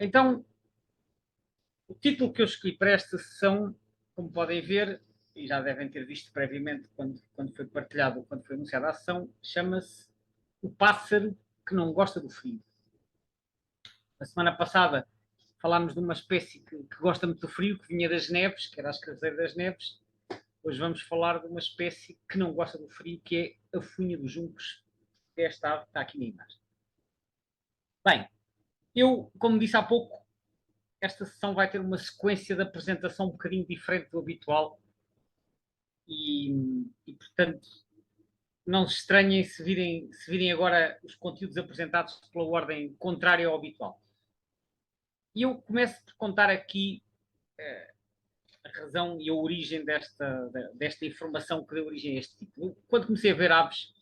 Então, o título que eu escolhi para esta sessão, como podem ver, e já devem ter visto previamente quando foi partilhado, quando foi anunciada a sessão, chama-se O Pássaro que Não Gosta do Frio. Na semana passada falámos de uma espécie que gosta muito do frio, que vinha das neves, que era a escravezeira das neves. Hoje vamos falar de uma espécie que não gosta do frio, que é a funha dos juncos, que é esta ave que está aqui na imagem. Bem, eu, como disse há pouco, esta sessão vai ter uma sequência de apresentação um bocadinho diferente do habitual portanto, não se estranhem se virem agora os conteúdos apresentados pela ordem contrária ao habitual. E eu começo por contar aqui a razão e a origem desta informação que deu origem a este título. Quando comecei a ver aves,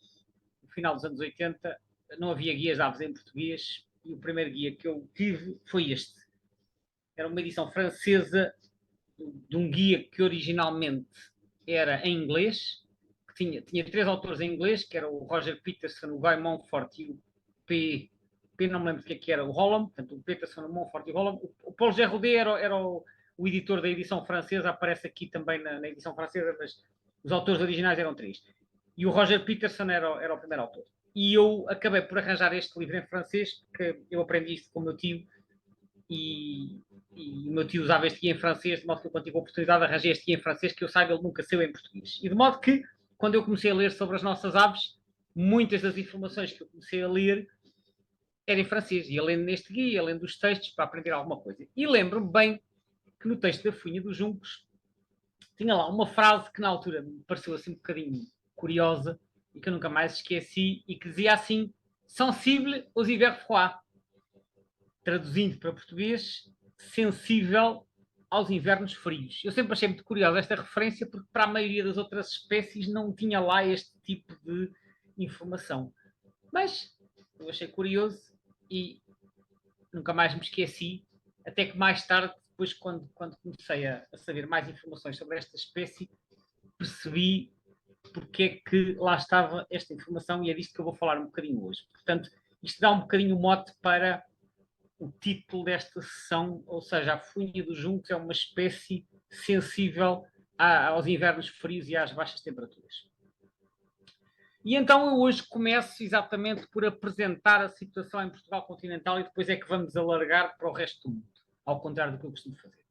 no final dos anos 80, não havia guias de aves em português e o primeiro guia que eu tive foi este. Era uma edição francesa de um guia que originalmente era em inglês, que tinha três autores em inglês, que era o Roger Peterson, o Guy Montfort e o P não me lembro o que era, o Holland, portanto o Peterson, o Montfort e o Holland. O Paulo Gerrodet era o editor da edição francesa, aparece aqui também na edição francesa, mas os autores originais eram três. E o Roger Peterson era o primeiro autor. E eu acabei por arranjar este livro em francês, porque eu aprendi isto com o meu tio, e o meu tio usava este guia em francês, de modo que eu, quando tive a oportunidade, arranjei este guia em francês, que eu saiba, ele nunca saiu em português. E de modo que, quando eu comecei a ler sobre as nossas aves, muitas das informações que eu comecei a ler eram em francês. Ia lendo neste guia, ia lendo os textos para aprender alguma coisa. E lembro-me bem que no texto da Funha dos Juncos tinha lá uma frase que na altura me pareceu assim um bocadinho curiosa e que eu nunca mais esqueci e que dizia assim: sensible aux hivers froids. Traduzindo para português, sensível aos invernos frios. Eu sempre achei muito curiosa esta referência, porque para a maioria das outras espécies não tinha lá este tipo de informação. Mas eu achei curioso e nunca mais me esqueci, até que mais tarde, depois quando comecei a saber mais informações sobre esta espécie, percebi porque é que lá estava esta informação e é disto que eu vou falar um bocadinho hoje. Portanto, isto dá um bocadinho o mote para o título desta sessão, ou seja, a funha dos juncos é uma espécie sensível aos invernos frios e às baixas temperaturas. E então eu hoje começo exatamente por apresentar a situação em Portugal continental e depois é que vamos alargar para o resto do mundo, ao contrário do que eu costumo fazer.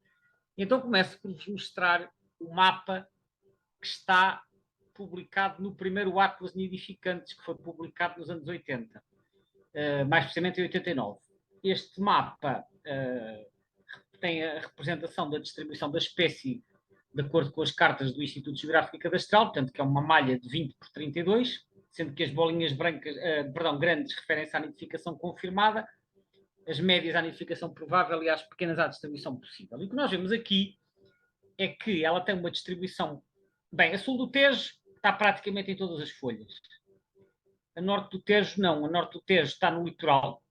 E então começo por vos mostrar o mapa que está publicado no primeiro Atlas Nidificantes, que foi publicado nos anos 80, mais precisamente em 89. Este mapa tem a representação da distribuição da espécie de acordo com as cartas do Instituto Geográfico e Cadastral, portanto, que é uma malha de 20 por 32, sendo que as bolinhas brancas, grandes referem-se à nidificação confirmada, as médias à nidificação provável e as pequenas à distribuição possível. E o que nós vemos aqui é que ela tem uma distribuição. Bem, a sul do Tejo está praticamente em todas as folhas. A norte do Tejo não. A norte do Tejo está no litoral.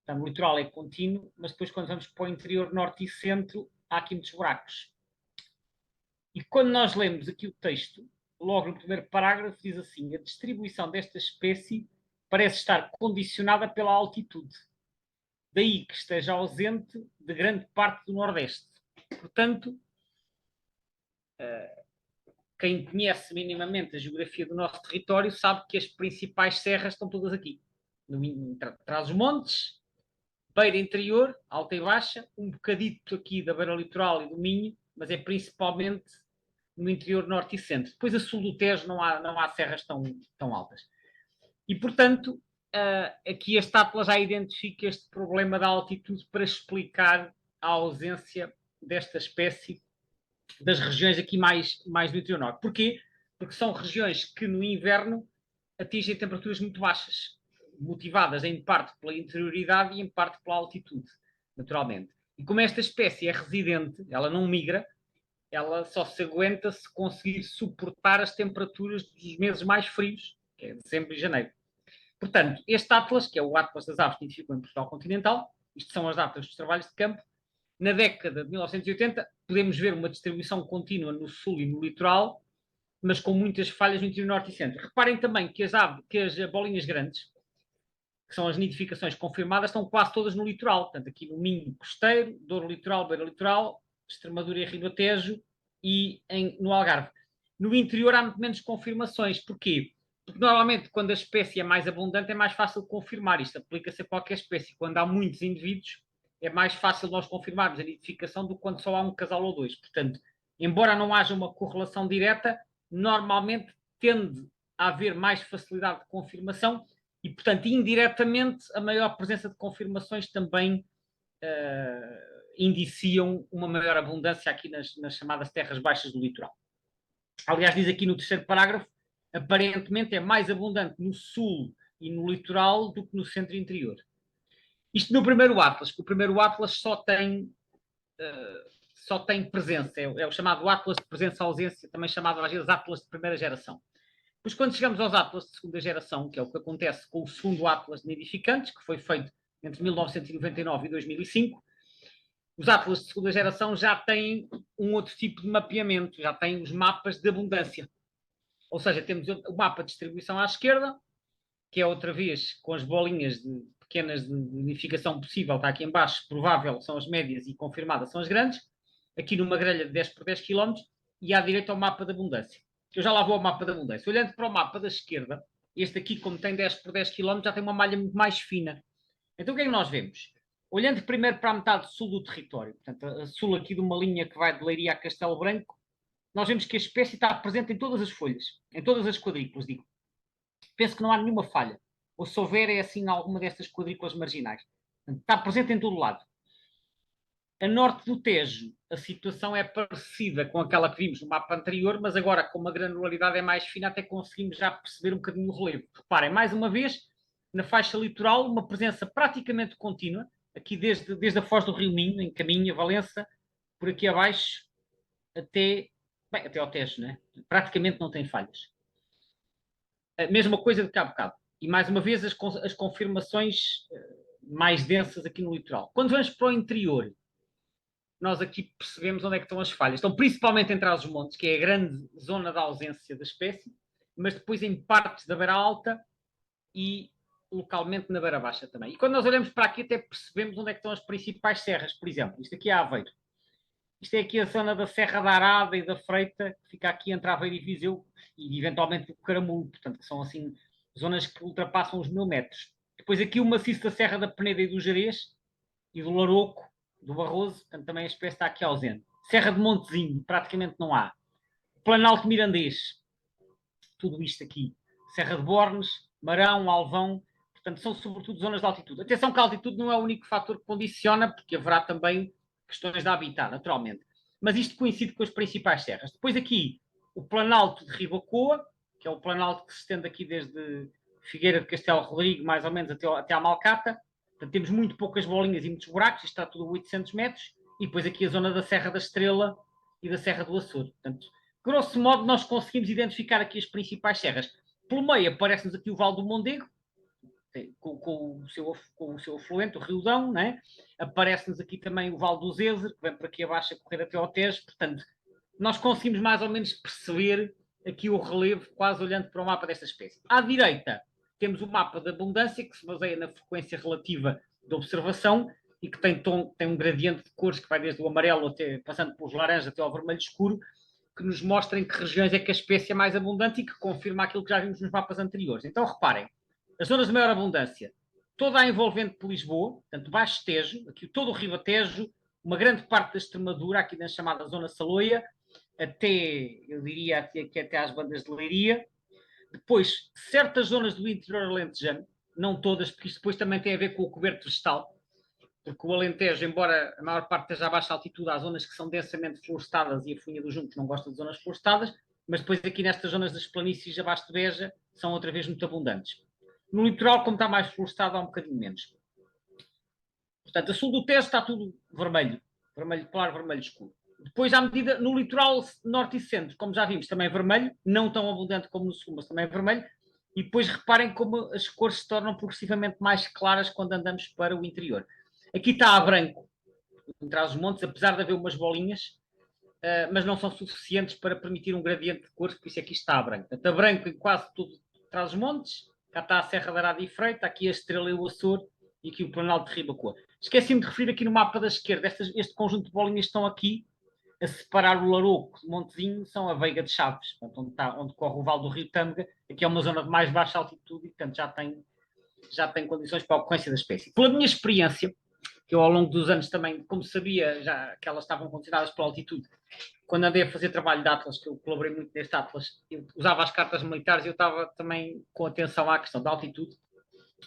Está no litoral é contínuo, mas depois quando vamos para o interior norte e centro, há aqui muitos buracos. E quando nós lemos aqui o texto, logo no primeiro parágrafo diz assim: a distribuição desta espécie parece estar condicionada pela altitude. Daí que esteja ausente de grande parte do Nordeste. Portanto, quem conhece minimamente a geografia do nosso território sabe que as principais serras estão todas aqui. Traz os montes, beira interior, alta e baixa, um bocadito aqui da beira litoral e do Minho, mas é principalmente no interior norte e centro. Depois a sul do Tejo não há serras tão altas. E, portanto, aqui a estátua já identifica este problema da altitude para explicar a ausência desta espécie das regiões aqui mais do interior norte. Porquê? Porque são regiões que no inverno atingem temperaturas muito baixas, motivadas em parte pela interioridade e em parte pela altitude, naturalmente. E como esta espécie é residente, ela não migra, ela só se aguenta se conseguir suportar as temperaturas dos meses mais frios, que é dezembro e janeiro. Portanto, este Atlas, que é o Atlas das Aves que identificam em Portugal continental, isto são as datas dos trabalhos de campo, na década de 1980 podemos ver uma distribuição contínua no sul e no litoral, mas com muitas falhas no interior norte e centro. Reparem também que as bolinhas grandes que são as nidificações confirmadas, estão quase todas no litoral. Portanto, aqui no Minho costeiro, Douro litoral, Beira litoral, Extremadura e Ribatejo e no Algarve. No interior há muito menos confirmações. Porquê? Porque normalmente quando a espécie é mais abundante é mais fácil de confirmar. Isto aplica-se a qualquer espécie. Quando há muitos indivíduos é mais fácil nós confirmarmos a nidificação do que quando só há um casal ou dois. Portanto, embora não haja uma correlação direta, normalmente tende a haver mais facilidade de confirmação e, portanto, indiretamente, a maior presença de confirmações também indiciam uma maior abundância aqui nas chamadas terras baixas do litoral. Aliás, diz aqui no terceiro parágrafo, aparentemente é mais abundante no sul e no litoral do que no centro e interior. Isto no primeiro Atlas, que o primeiro Atlas só tem presença, é o chamado Atlas de presença-ausência, também chamado às vezes Atlas de primeira geração. Depois, quando chegamos aos Atlas de segunda geração, que é o que acontece com o segundo Atlas de nidificantes, que foi feito entre 1999 e 2005, os Atlas de segunda geração já têm um outro tipo de mapeamento, já têm os mapas de abundância. Ou seja, temos o mapa de distribuição à esquerda, que é outra vez com as bolinhas pequenas de nidificação possível, está aqui em baixo, provável são as médias e confirmadas são as grandes, aqui numa grelha de 10 por 10 km, e à direita o mapa de abundância. Eu já lá vou ao mapa de abundância. Olhando para o mapa da esquerda, este aqui, como tem 10 por 10 km, já tem uma malha muito mais fina. Então o que é que nós vemos? Olhando primeiro para a metade sul do território, portanto, a sul aqui de uma linha que vai de Leiria a Castelo Branco, nós vemos que a espécie está presente em todas as folhas, em todas as quadrículas, digo. Penso que não há nenhuma falha. Ou se houver, é assim alguma destas quadrículas marginais. Portanto, está presente em todo lado. A norte do Tejo, a situação é parecida com aquela que vimos no mapa anterior, mas agora com uma granularidade é mais fina, até conseguimos já perceber um bocadinho o relevo. Reparem, mais uma vez, na faixa litoral, uma presença praticamente contínua, aqui desde a foz do Rio Minho, em Caminha, Valença, por aqui abaixo, até ao Tejo, né? Praticamente não tem falhas. A mesma coisa de cá a bocado. E mais uma vez as confirmações mais densas aqui no litoral. Quando vamos para o interior, nós aqui percebemos onde é que estão as falhas. Estão principalmente em Trás-os-Montes, que é a grande zona da ausência da espécie, mas depois em partes da Beira Alta e localmente na Beira Baixa também. E quando nós olhamos para aqui até percebemos onde é que estão as principais serras. Por exemplo, isto aqui é Aveiro. Isto é aqui a zona da Serra da Arada e da Freita, que fica aqui entre Aveiro e Viseu, e eventualmente o Caramulo, portanto, que são assim zonas que ultrapassam os 1000 metros. Depois aqui o maciço da Serra da Peneda e do Gerês, e do Laroco, do Barroso, portanto também a espécie está aqui ausente. Serra de Montezinho, praticamente não há. Planalto Mirandês, tudo isto aqui. Serra de Bornes, Marão, Alvão, portanto são sobretudo zonas de altitude. Atenção que a altitude não é o único fator que condiciona, porque haverá também questões de habitat, naturalmente. Mas isto coincide com as principais serras. Depois aqui, o Planalto de Ribacoa, que é o Planalto que se estende aqui desde Figueira de Castelo Rodrigo, mais ou menos até à Malcata. Portanto, temos muito poucas bolinhas e muitos buracos, isto está tudo a 800 metros. E depois aqui a zona da Serra da Estrela e da Serra do Açor. Portanto, grosso modo, nós conseguimos identificar aqui as principais serras. Pelo meio aparece-nos aqui o Vale do Mondego, com o seu afluente, o Rio Dão, né? Aparece-nos aqui também o Vale do Zezer, que vem por aqui abaixo a correr até ao Tejo. Portanto, nós conseguimos mais ou menos perceber aqui o relevo, quase olhando para o mapa desta espécie. À direita, temos o mapa da abundância, que se baseia na frequência relativa de observação e que tem um gradiente de cores que vai desde o amarelo passando pelos laranjas até ao vermelho escuro, que nos mostra em que regiões é que a espécie é mais abundante e que confirma aquilo que já vimos nos mapas anteriores. Então, reparem, as zonas de maior abundância, toda a envolvente de Lisboa, portanto, Baixo Tejo, aqui todo o Ribatejo, uma grande parte da Extremadura, aqui na chamada Zona Saloia, eu diria até às bandas de Leiria. Depois, certas zonas do interior alentejano, não todas, porque isto depois também tem a ver com o coberto vegetal, porque o Alentejo, embora a maior parte esteja a baixa altitude, há zonas que são densamente florestadas e a Funha dos Juncos não gosta de zonas florestadas, mas depois aqui nestas zonas das planícies abaixo de Beja são outra vez muito abundantes. No litoral, como está mais florestado, há um bocadinho menos. Portanto, a sul do Tejo está tudo vermelho. Vermelho claro, vermelho escuro. Depois, à medida, no litoral norte e centro, como já vimos, também é vermelho. Não tão abundante como no sul, mas também é vermelho. E depois reparem como as cores se tornam progressivamente mais claras quando andamos para o interior. Aqui está a branco, em Trás-os-Montes, apesar de haver umas bolinhas, mas não são suficientes para permitir um gradiente de cores, por isso aqui está a branco. Portanto, a branco em quase tudo Trás-os-Montes, cá está a Serra da Arada e Freita, aqui a Estrela e o Açor, e aqui o Planalto de Ribacoa. Esqueci-me de referir aqui no mapa da esquerda, este conjunto de bolinhas estão aqui a separar o Larouco de Montezinho, são a Veiga de Chaves, portanto, onde corre o Vale do Rio Tâmega, aqui é uma zona de mais baixa altitude e, portanto, já tem condições para a ocorrência da espécie. Pela minha experiência, que eu ao longo dos anos também, como sabia já que elas estavam condicionadas pela altitude, quando andei a fazer trabalho de Atlas, que eu colaborei muito neste Atlas, eu usava as cartas militares e eu estava também com atenção à questão da altitude,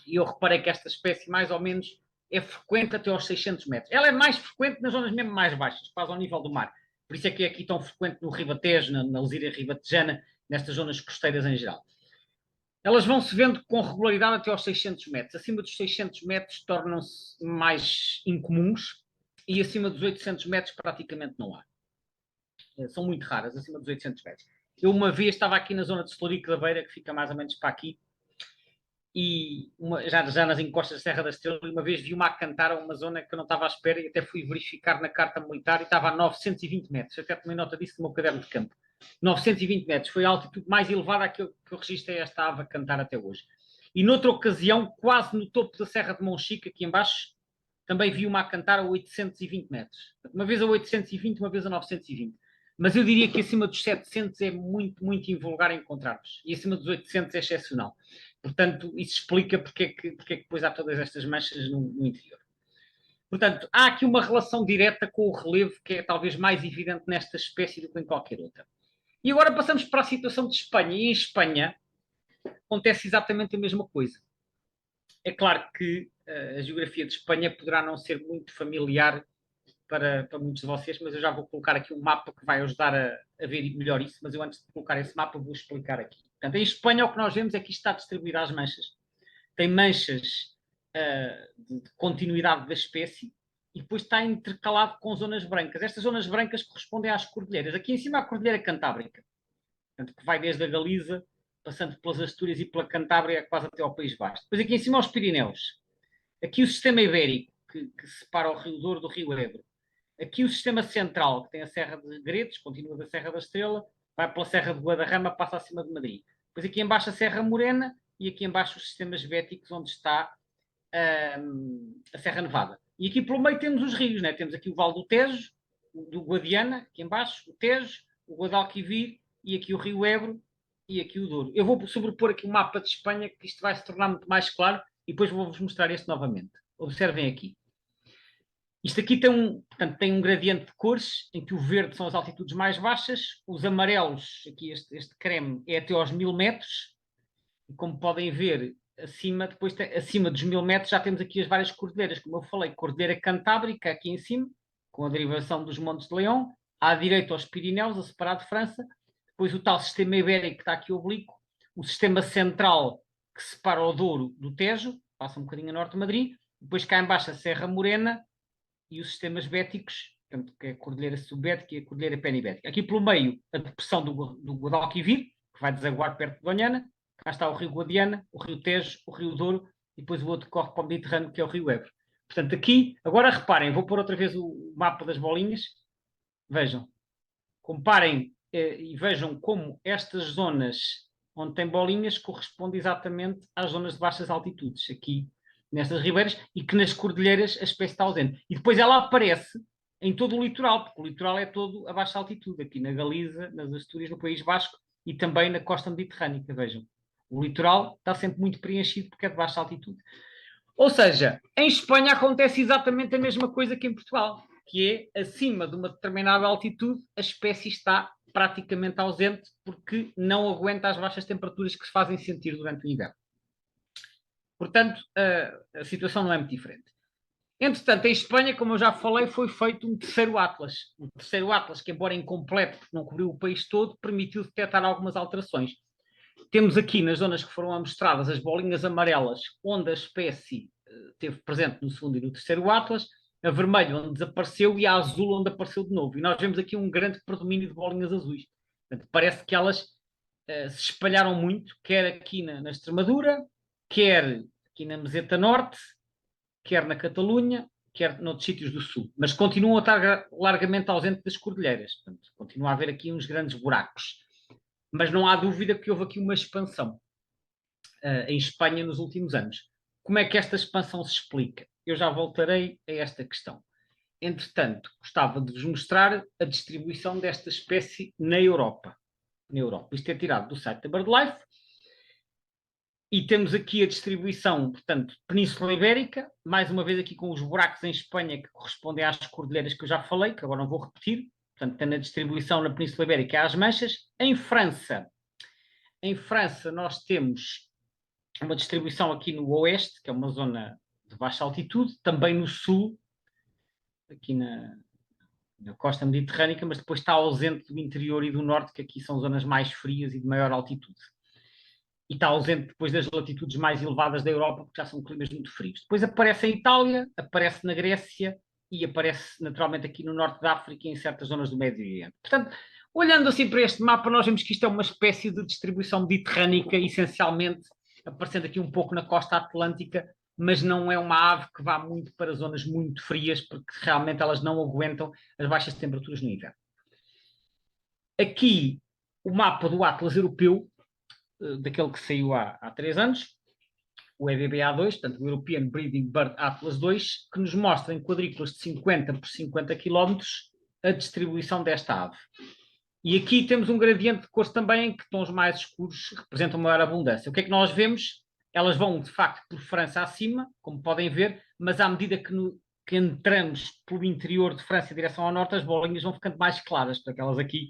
e eu reparei que esta espécie mais ou menos é frequente até aos 600 metros. Ela é mais frequente nas zonas mesmo mais baixas, quase ao nível do mar. Por isso é que é aqui tão frequente no Ribatejo, na Lesíria Ribatejana, nestas zonas costeiras em geral. Elas vão se vendo com regularidade até aos 600 metros. Acima dos 600 metros tornam-se mais incomuns e acima dos 800 metros praticamente não há. São muito raras, acima dos 800 metros. Eu uma vez estava aqui na zona de Celurico da Beira, que fica mais ou menos para aqui, e já nas encostas da Serra da Estrela, uma vez vi uma a cantar a uma zona que eu não estava à espera e até fui verificar na carta militar e estava a 920 metros. Até tomei nota disso no meu caderno de campo. 920 metros, foi a altitude mais elevada que eu registrei esta ave a cantar até hoje. E noutra ocasião, quase no topo da Serra de Monchique, aqui embaixo, também vi uma a cantar a 820 metros. Uma vez a 820, uma vez a 920. Mas eu diria que acima dos 700 é muito, muito invulgar encontrarmos. E acima dos 800 é excepcional. Portanto, isso explica porque é que depois há todas estas manchas no interior. Portanto, há aqui uma relação direta com o relevo que é talvez mais evidente nesta espécie do que em qualquer outra. E agora passamos para a situação de Espanha. E em Espanha acontece exatamente a mesma coisa. É claro que a geografia de Espanha poderá não ser muito familiar para muitos de vocês, mas eu já vou colocar aqui um mapa que vai ajudar a ver melhor isso, mas eu antes de colocar esse mapa vou explicar aqui. Portanto, em Espanha o que nós vemos é que isto está distribuído às manchas. Tem manchas de continuidade da espécie e depois está intercalado com zonas brancas. Estas zonas brancas correspondem às cordilheiras. Aqui em cima a Cordilheira Cantábrica, portanto, que vai desde a Galiza, passando pelas Astúrias e pela Cantábria, quase até ao País Basco. Depois aqui em cima os Pirineus. Aqui o sistema ibérico, que separa o Rio Douro do Rio Ebro. Aqui o sistema central, que tem a Serra de Gredos, continua da Serra da Estrela, vai pela Serra de Guadarrama, passa acima de Madrid. Depois aqui embaixo a Serra Morena e aqui embaixo os sistemas béticos, onde está a Serra Nevada. E aqui pelo meio temos os rios, né? Temos aqui o Vale do Tejo, do Guadiana, aqui embaixo, o Tejo, o Guadalquivir e aqui o Rio Ebro e aqui o Douro. Eu vou sobrepor aqui o mapa de Espanha, que isto vai se tornar muito mais claro, e depois vou-vos mostrar este novamente. Observem aqui. Isto aqui tem um gradiente de cores, em que o verde são as altitudes mais baixas, os amarelos, aqui este creme, é até aos 1000 metros, e como podem ver, acima dos 1000 metros já temos aqui as várias cordilheiras, como eu falei, Cordilheira Cantábrica aqui em cima, com a derivação dos Montes de Leão, à direita os Pirineus, a separar de França, depois o tal sistema ibérico que está aqui oblíquo, o sistema central que separa o Douro do Tejo, passa um bocadinho a norte de Madrid, depois cá embaixo a Serra Morena, e os sistemas béticos, portanto, que é a Cordilheira Subbética e a Cordilheira Penibética. Aqui pelo meio, a depressão do Guadalquivir, que vai desaguar perto de Doñana, cá está o Rio Guadiana, o Rio Tejo, o Rio Douro, e depois o outro que corre para o Mediterrâneo, que é o Rio Ebro. Portanto, aqui, agora reparem, vou pôr outra vez o mapa das bolinhas, vejam, comparem e vejam como estas zonas onde tem bolinhas correspondem exatamente às zonas de baixas altitudes, aqui nestas ribeiras, e que nas cordilheiras a espécie está ausente. E depois ela aparece em todo o litoral, porque o litoral é todo a baixa altitude, aqui na Galiza, nas Astúrias, no País Basco e também na costa mediterrânica, vejam. O litoral está sempre muito preenchido porque é de baixa altitude. Ou seja, em Espanha acontece exatamente a mesma coisa que em Portugal, que é, acima de uma determinada altitude, a espécie está praticamente ausente porque não aguenta as baixas temperaturas que se fazem sentir durante o inverno. Portanto, a situação não é muito diferente. Entretanto, em Espanha, como eu já falei, foi feito um terceiro Atlas. O terceiro Atlas, que embora incompleto, porque não cobriu o país todo, permitiu detectar algumas alterações. Temos aqui, nas zonas que foram amostradas, as bolinhas amarelas, onde a espécie esteve presente no segundo e no terceiro Atlas, a vermelho, onde desapareceu, e a azul, onde apareceu de novo. E nós vemos aqui um grande predomínio de bolinhas azuis. Portanto, parece que elas se espalharam muito, quer aqui na Extremadura, quer aqui na Meseta Norte, quer na Catalunha, quer noutros sítios do Sul. Mas continuam a estar largamente ausentes das cordilheiras. Portanto, continua a haver aqui uns grandes buracos. Mas não há dúvida que houve aqui uma expansão. em Espanha nos últimos anos. Como é que esta expansão se explica? Eu já voltarei a esta questão. Entretanto, gostava de vos mostrar a distribuição desta espécie na Europa. Isto é tirado do site da BirdLife. E temos aqui a distribuição, portanto, Península Ibérica, mais uma vez aqui com os buracos em Espanha que correspondem às cordilheiras que eu já falei, que agora não vou repetir. Portanto, tendo a distribuição na Península Ibérica às manchas. Em França nós temos uma distribuição aqui no oeste, que é uma zona de baixa altitude, também no sul, aqui na costa mediterrânica, mas depois está ausente do interior e do norte, que aqui são zonas mais frias e de maior altitude. E está ausente depois das latitudes mais elevadas da Europa, porque já são climas muito frios. Depois aparece em Itália, aparece na Grécia e aparece naturalmente aqui no norte da África e em certas zonas do Médio Oriente. Portanto, olhando assim para este mapa, nós vemos que isto é uma espécie de distribuição mediterrânica, essencialmente aparecendo aqui um pouco na costa atlântica, mas não é uma ave que vá muito para zonas muito frias, porque realmente elas não aguentam as baixas temperaturas no inverno. Aqui o mapa do Atlas Europeu, daquele que saiu há 3 anos, o EBBA2, portanto o European Breeding Bird Atlas 2, que nos mostra em quadrículas de 50 por 50 km a distribuição desta ave. E aqui temos um gradiente de cores também, em que tons mais escuros representam maior abundância. O que é que nós vemos? Elas vão, de facto, por França acima, como podem ver, mas à medida que entramos pelo interior de França em direção ao norte, as bolinhas vão ficando mais claras, porque elas aqui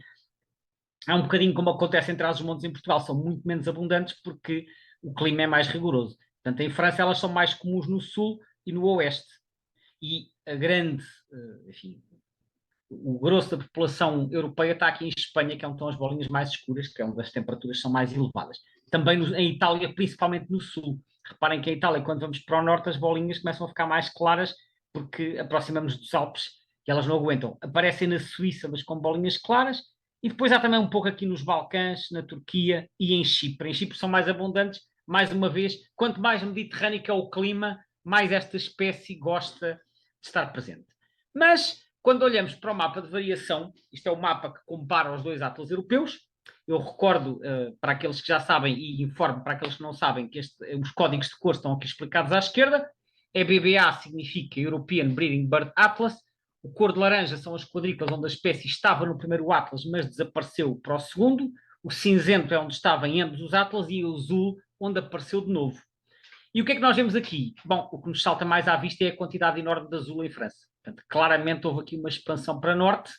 é um bocadinho como acontece em Trás-os-Montes em Portugal, são muito menos abundantes porque o clima é mais rigoroso. Portanto, em França elas são mais comuns no sul e no oeste. E a grande, enfim, o grosso da população europeia está aqui em Espanha, que é onde estão as bolinhas mais escuras, que é onde as temperaturas são mais elevadas. Também em Itália, principalmente no sul. Reparem que em Itália, quando vamos para o norte, as bolinhas começam a ficar mais claras porque aproximamos dos Alpes e elas não aguentam. Aparecem na Suíça, mas com bolinhas claras. E depois há também um pouco aqui nos Balcãs, na Turquia e em Chipre. Em Chipre são mais abundantes. Mais uma vez, quanto mais mediterrâneo é o clima, mais esta espécie gosta de estar presente. Mas, quando olhamos para o mapa de variação, isto é o mapa que compara os dois atlas europeus. Eu recordo para aqueles que já sabem e informo para aqueles que não sabem que os códigos de cor estão aqui explicados à esquerda. EBBA significa European Breeding Bird Atlas. O cor de laranja são as quadrículas onde a espécie estava no primeiro atlas, mas desapareceu para o segundo. O cinzento é onde estava em ambos os atlas e o azul onde apareceu de novo. E o que é que nós vemos aqui? Bom, o que nos salta mais à vista é a quantidade enorme de azul em França. Portanto, claramente houve aqui uma expansão para norte.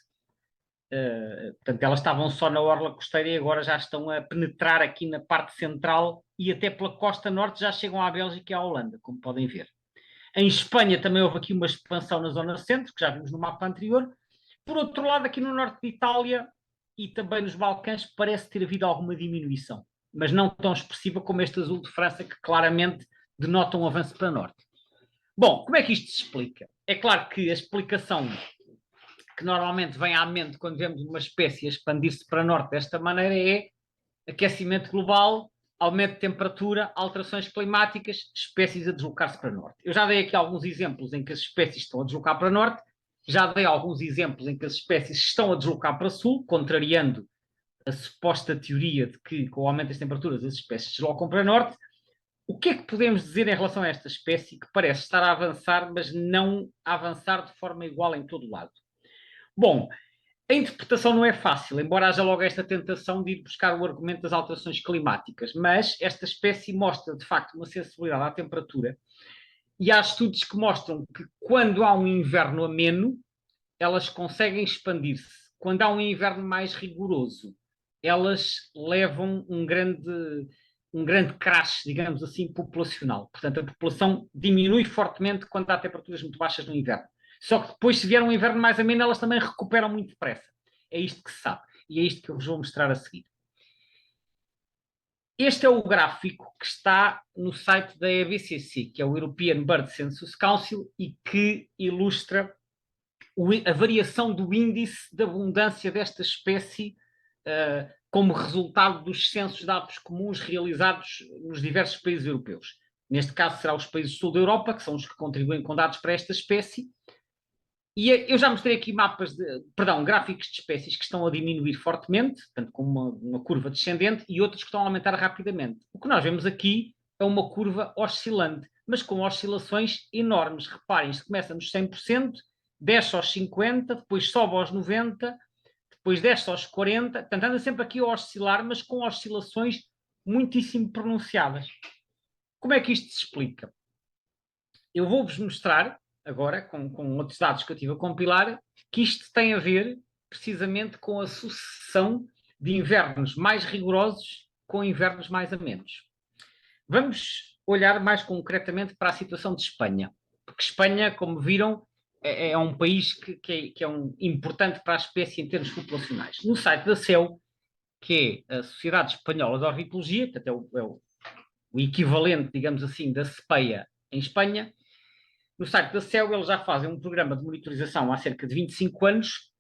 Portanto, elas estavam só na orla costeira e agora já estão a penetrar aqui na parte central e até pela costa norte já chegam à Bélgica e à Holanda, como podem ver. Em Espanha também houve aqui uma expansão na zona centro, que já vimos no mapa anterior. Por outro lado, aqui no norte de Itália e também nos Balcãs, parece ter havido alguma diminuição, mas não tão expressiva como este azul de França, que claramente denota um avanço para norte. Bom, como é que isto se explica? É claro que a explicação que normalmente vem à mente quando vemos uma espécie a expandir-se para norte desta maneira é aquecimento global, aumento de temperatura, alterações climáticas, espécies a deslocar-se para norte. Eu já dei aqui alguns exemplos em que as espécies estão a deslocar para norte, já dei alguns exemplos em que as espécies estão a deslocar para sul, contrariando a suposta teoria de que com o aumento das temperaturas as espécies deslocam para norte. O que é que podemos dizer em relação a esta espécie que parece estar a avançar, mas não a avançar de forma igual em todo o lado? Bom, a interpretação não é fácil, embora haja logo esta tentação de ir buscar o argumento das alterações climáticas, mas esta espécie mostra, de facto, uma sensibilidade à temperatura e há estudos que mostram que quando há um inverno ameno, elas conseguem expandir-se. Quando há um inverno mais rigoroso, elas levam um grande crash, digamos assim, populacional. Portanto, a população diminui fortemente quando há temperaturas muito baixas no inverno. Só que depois, se vier um inverno mais ameno, elas também recuperam muito depressa. É isto que se sabe. E é isto que eu vos vou mostrar a seguir. Este é o gráfico que está no site da EBCC, que é o European Bird Census Council, e que ilustra a variação do índice de abundância desta espécie como resultado dos censos de aves comuns realizados nos diversos países europeus. Neste caso será os países do sul da Europa, que são os que contribuem com dados para esta espécie. E eu já mostrei aqui gráficos de espécies que estão a diminuir fortemente, portanto com uma curva descendente, e outros que estão a aumentar rapidamente. O que nós vemos aqui é uma curva oscilante, mas com oscilações enormes. Reparem, isto começa nos 100%, desce aos 50%, depois sobe aos 90%, depois desce aos 40%, portanto anda sempre aqui a oscilar, mas com oscilações muitíssimo pronunciadas. Como é que isto se explica? Eu vou-vos mostrar, agora, com outros dados que eu estive a compilar, que isto tem a ver precisamente com a sucessão de invernos mais rigorosos com invernos mais amenos. Vamos olhar mais concretamente para a situação de Espanha, porque Espanha, como viram, é um país que é importante para a espécie em termos populacionais. No site da CEU, que é a Sociedade Espanhola de Ornitologia, portanto é o equivalente, digamos assim, da CEPEA em Espanha, no site da CEU eles já fazem um programa de monitorização há cerca de 25 anos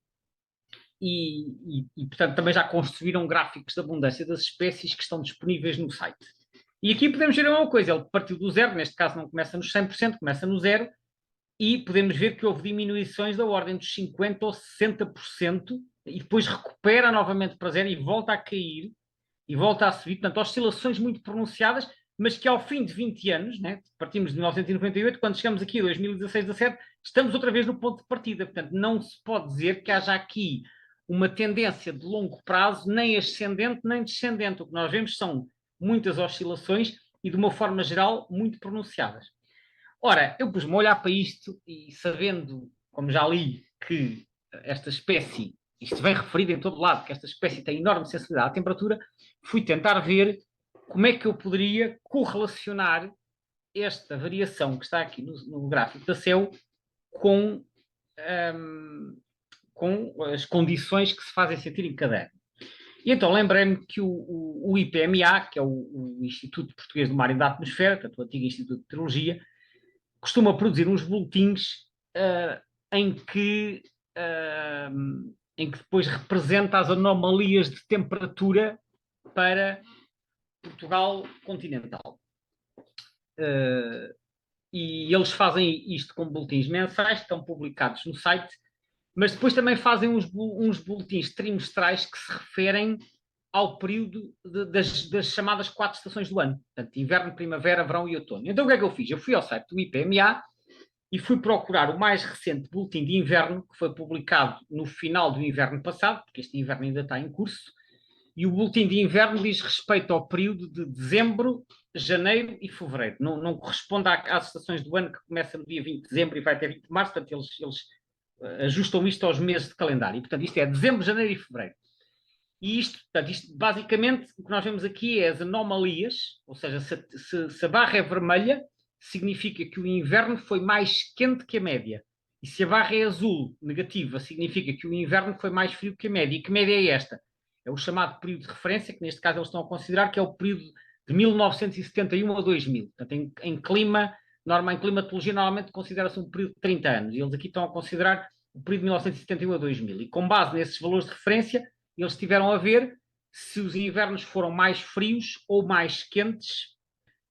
e, portanto, também já construíram gráficos de abundância das espécies que estão disponíveis no site. E aqui podemos ver a mesma coisa, ele partiu do zero, neste caso não começa nos 100%, começa no zero, e podemos ver que houve diminuições da ordem dos 50% ou 60%, e depois recupera novamente para zero e volta a cair, e volta a subir, portanto, oscilações muito pronunciadas, mas que ao fim de 20 anos, né, partimos de 1998, quando chegamos aqui a 2016, 17, estamos outra vez no ponto de partida, portanto, não se pode dizer que haja aqui uma tendência de longo prazo, nem ascendente, nem descendente. O que nós vemos são muitas oscilações e, de uma forma geral, muito pronunciadas. Ora, eu pus-me a olhar para isto e sabendo, como já li, que esta espécie, isto vem referido em todo lado, que esta espécie tem enorme sensibilidade à temperatura, fui tentar ver como é que eu poderia correlacionar esta variação que está aqui no gráfico da CEU com as condições que se fazem sentir em cada ano. E então lembrei-me que o IPMA, que é o Instituto Português do Mar e da Atmosfera, portanto, o antigo Instituto de Meteorologia, costuma produzir uns boletins em que depois representa as anomalias de temperatura para Portugal continental. E eles fazem isto com boletins mensais, que estão publicados no site, mas depois também fazem uns boletins trimestrais que se referem ao período das chamadas 4 estações do ano. Portanto, inverno, primavera, verão e outono. Então o que é que eu fiz? Eu fui ao site do IPMA e fui procurar o mais recente boletim de inverno, que foi publicado no final do inverno passado, porque este inverno ainda está em curso, e o boletim de inverno diz respeito ao período de dezembro, janeiro e fevereiro. Não corresponde às estações do ano que começa no dia 20 de dezembro e vai até 20 de março, portanto eles ajustam isto aos meses de calendário. E, portanto, isto é dezembro, janeiro e fevereiro. E isto basicamente, o que nós vemos aqui é as anomalias, ou seja, se a barra é vermelha, significa que o inverno foi mais quente que a média. E se a barra é azul, negativa, significa que o inverno foi mais frio que a média. E que média é esta? É o chamado período de referência, que neste caso eles estão a considerar que é o período de 1971 a 2000. Portanto, em climatologia, normalmente considera-se um período de 30 anos. E eles aqui estão a considerar o período de 1971 a 2000. E com base nesses valores de referência, eles tiveram a ver se os invernos foram mais frios ou mais quentes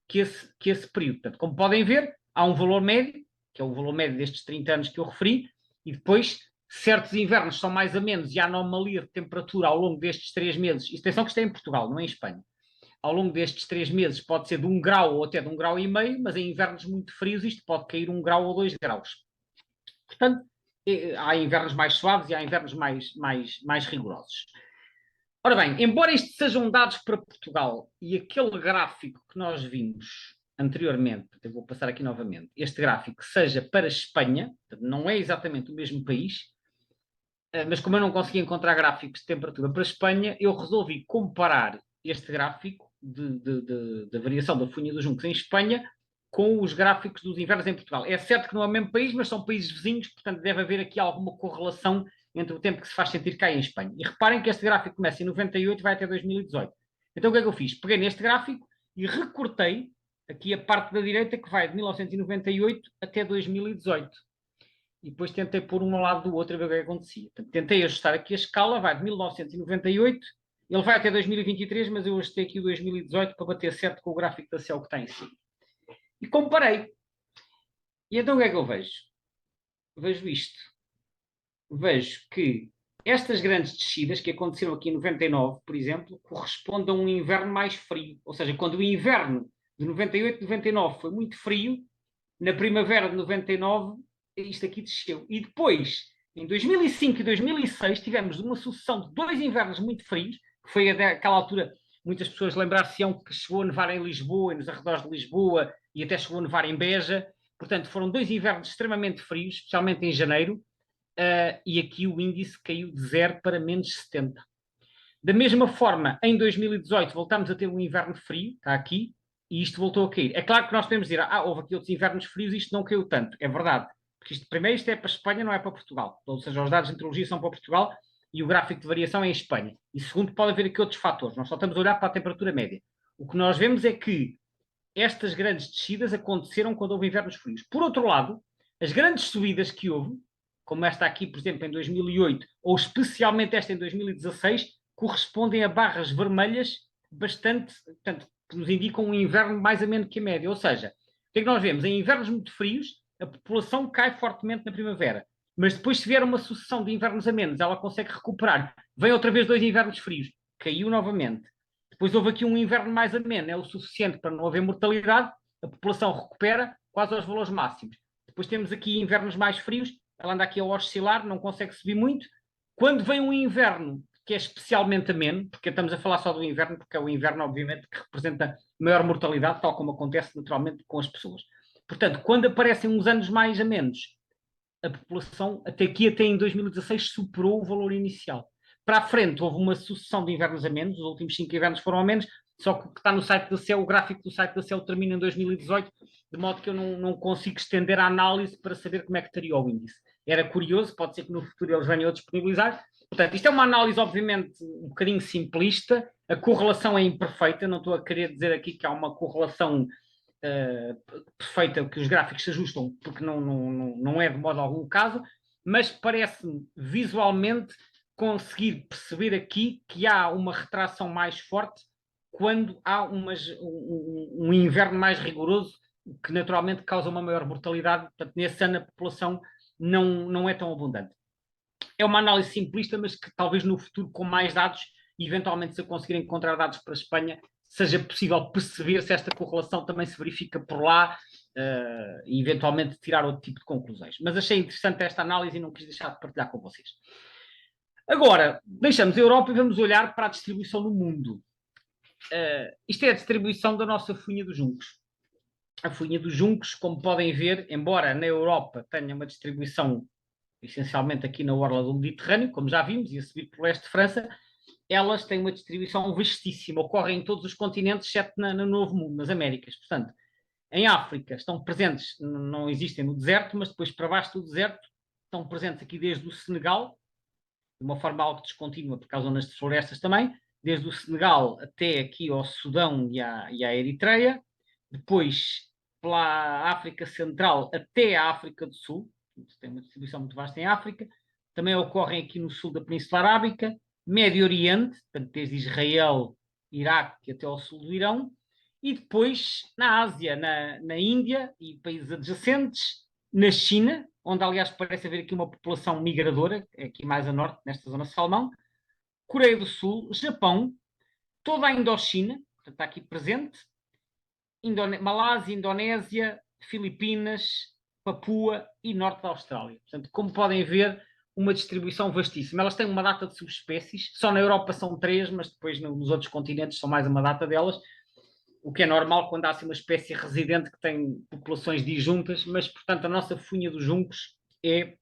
que esse período. Portanto, como podem ver, há um valor médio, que é o valor médio destes 30 anos que eu referi, e depois certos invernos são mais a menos e a anomalia de temperatura ao longo destes 3 meses, e atenção que isto é em Portugal, não é em Espanha, ao longo destes 3 meses pode ser de 1 grau ou até de 1,5 graus, mas em invernos muito frios isto pode cair 1 grau ou 2 graus. Portanto, há invernos mais suaves e há invernos mais rigorosos. Ora bem, embora isto sejam dados para Portugal e aquele gráfico que nós vimos anteriormente, eu vou passar aqui novamente, este gráfico seja para Espanha, não é exatamente o mesmo país, mas como eu não consegui encontrar gráficos de temperatura para Espanha, eu resolvi comparar este gráfico da variação da funha dos juncos em Espanha com os gráficos dos invernos em Portugal. É certo que não é o mesmo país, mas são países vizinhos, portanto deve haver aqui alguma correlação entre o tempo que se faz sentir cá em Espanha. E reparem que este gráfico começa em 98 e vai até 2018. Então o que é que eu fiz? Peguei neste gráfico e recortei aqui a parte da direita que vai de 1998 até 2018. E depois tentei pôr um ao lado do outro a ver o que acontecia. Portanto, tentei ajustar aqui a escala, vai de 1998, ele vai até 2023, mas eu ajustei aqui o 2018 para bater certo com o gráfico da CEL que está em cima. E comparei. E então o que é que eu vejo? Vejo isto. Vejo que estas grandes descidas que aconteceram aqui em 99, por exemplo, correspondem a um inverno mais frio. Ou seja, quando o inverno de 98, 99 foi muito frio, na primavera de 99 isto aqui desceu. E depois, em 2005 e 2006, tivemos uma sucessão de 2 invernos muito frios, que foi aquela altura, muitas pessoas lembrar-se-ão que chegou a nevar em Lisboa, nos arredores de Lisboa, e até chegou a nevar em Beja. Portanto, foram 2 invernos extremamente frios, especialmente em janeiro, e aqui o índice caiu de 0 para menos 70. Da mesma forma, em 2018 voltámos a ter um inverno frio, está aqui, e isto voltou a cair. É claro que nós podemos dizer, houve aqui outros invernos frios e isto não caiu tanto. É verdade. Porque primeiro, isto é para a Espanha, não é para Portugal. Ou seja, os dados de meteorologia são para Portugal e o gráfico de variação é em Espanha. E segundo, pode haver aqui outros fatores. Nós só estamos a olhar para a temperatura média. O que nós vemos é que estas grandes descidas aconteceram quando houve invernos frios. Por outro lado, as grandes subidas que houve, como esta aqui, por exemplo, em 2008, ou especialmente esta em 2016, correspondem a barras vermelhas bastante, portanto, que nos indicam um inverno mais ameno que a média. Ou seja, o que é que nós vemos? Em invernos muito frios, a população cai fortemente na primavera. Mas depois, se vier uma sucessão de invernos amenos, ela consegue recuperar. Vem outra vez 2 invernos frios, caiu novamente. Depois houve aqui um inverno mais ameno, é o suficiente para não haver mortalidade, a população recupera quase aos valores máximos. Depois temos aqui invernos mais frios, ela anda aqui a oscilar, não consegue subir muito. Quando vem um inverno que é especialmente ameno, porque estamos a falar só do inverno, porque é o inverno, obviamente, que representa maior mortalidade, tal como acontece naturalmente com as pessoas. Portanto, quando aparecem uns anos mais amenos, a população, até em 2016, superou o valor inicial. Para a frente, houve uma sucessão de invernos amenos, os últimos 5 invernos foram amenos, só que o que está no site da CEL, o gráfico do site da CEL termina em 2018, de modo que eu não consigo estender a análise para saber como é que estaria o índice. Era curioso, pode ser que no futuro eles venham a disponibilizar. Portanto, isto é uma análise, obviamente, um bocadinho simplista, a correlação é imperfeita, não estou a querer dizer aqui que há uma correlação perfeita, que os gráficos se ajustam, porque não é de modo algum o caso, mas parece-me visualmente conseguir perceber aqui que há uma retração mais forte quando há um inverno mais rigoroso, que naturalmente causa uma maior mortalidade. Portanto, nesse ano a população não é tão abundante. É uma análise simplista, mas que talvez no futuro, com mais dados, eventualmente se eu conseguir encontrar dados para a Espanha, seja possível perceber se esta correlação também se verifica por lá e eventualmente tirar outro tipo de conclusões. Mas achei interessante esta análise e não quis deixar de partilhar com vocês. Agora, deixamos a Europa e vamos olhar para a distribuição no mundo. Isto é a distribuição da nossa funha dos juncos. A funha dos juncos, como podem ver, embora na Europa tenha uma distribuição essencialmente aqui na orla do Mediterrâneo, como já vimos, e a subir pelo leste de França, elas têm uma distribuição vastíssima, ocorrem em todos os continentes, exceto no Novo Mundo, nas Américas. Portanto, em África estão presentes, não existem no deserto, mas depois para baixo do deserto estão presentes aqui desde o Senegal, de uma forma algo descontínua, por causa das florestas também, desde o Senegal até aqui ao Sudão e à Eritreia, depois pela África Central até a África do Sul, tem uma distribuição muito vasta em África, também ocorrem aqui no sul da Península Arábica, Médio Oriente, portanto, desde Israel, Iraque até ao sul do Irão, e depois na Ásia, na Índia e países adjacentes, na China, onde aliás parece haver aqui uma população migradora, aqui mais a norte, nesta zona de Salmão, Coreia do Sul, Japão, toda a Indochina, portanto está aqui presente, Malásia, Indonésia, Filipinas, Papua e norte da Austrália. Portanto, como podem ver, uma distribuição vastíssima. Elas têm uma data de subespécies, só na Europa são 3, mas depois nos outros continentes são mais uma data delas, o que é normal quando há assim, uma espécie residente que tem populações disjuntas, mas, portanto, a nossa funha dos juncos é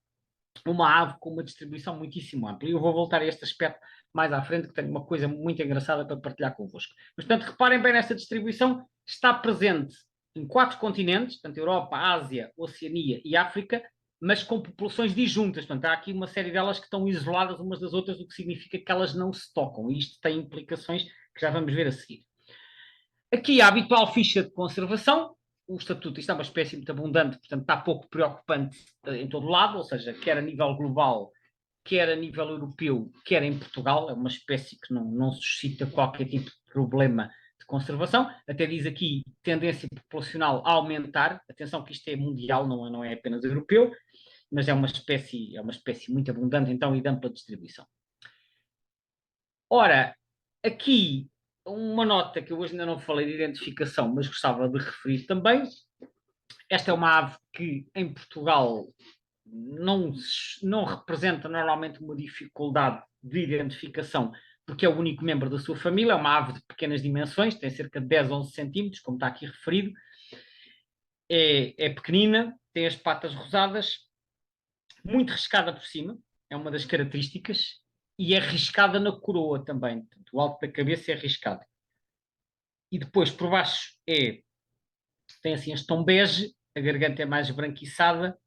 uma ave com uma distribuição muitíssimo ampla. E eu vou voltar a este aspecto mais à frente, que tenho uma coisa muito engraçada para partilhar convosco. Mas, portanto, reparem bem nesta distribuição, está presente em 4 continentes, portanto, Europa, Ásia, Oceania e África, mas com populações disjuntas. Portanto, há aqui uma série delas que estão isoladas umas das outras, o que significa que elas não se tocam. E isto tem implicações que já vamos ver a seguir. Aqui a habitual ficha de conservação. O estatuto, isto é uma espécie muito abundante, portanto está pouco preocupante em todo lado, ou seja, quer a nível global, quer a nível europeu, quer em Portugal, é uma espécie que não suscita qualquer tipo de problema de conservação. Até diz aqui tendência populacional a aumentar. Atenção que isto é mundial, não é apenas europeu, mas é uma espécie muito abundante então e de ampla distribuição. Ora, aqui uma nota que eu hoje ainda não falei de identificação, mas gostava de referir também. Esta é uma ave que em Portugal não representa normalmente uma dificuldade de identificação, porque é o único membro da sua família, é uma ave de pequenas dimensões, tem cerca de 10, 11 centímetros, como está aqui referido, é pequenina, tem as patas rosadas, muito riscada por cima, é uma das características, e é riscada na coroa também, portanto, o alto da cabeça é riscado. E depois por baixo tem assim este tom bege, a garganta é mais esbranquiçada,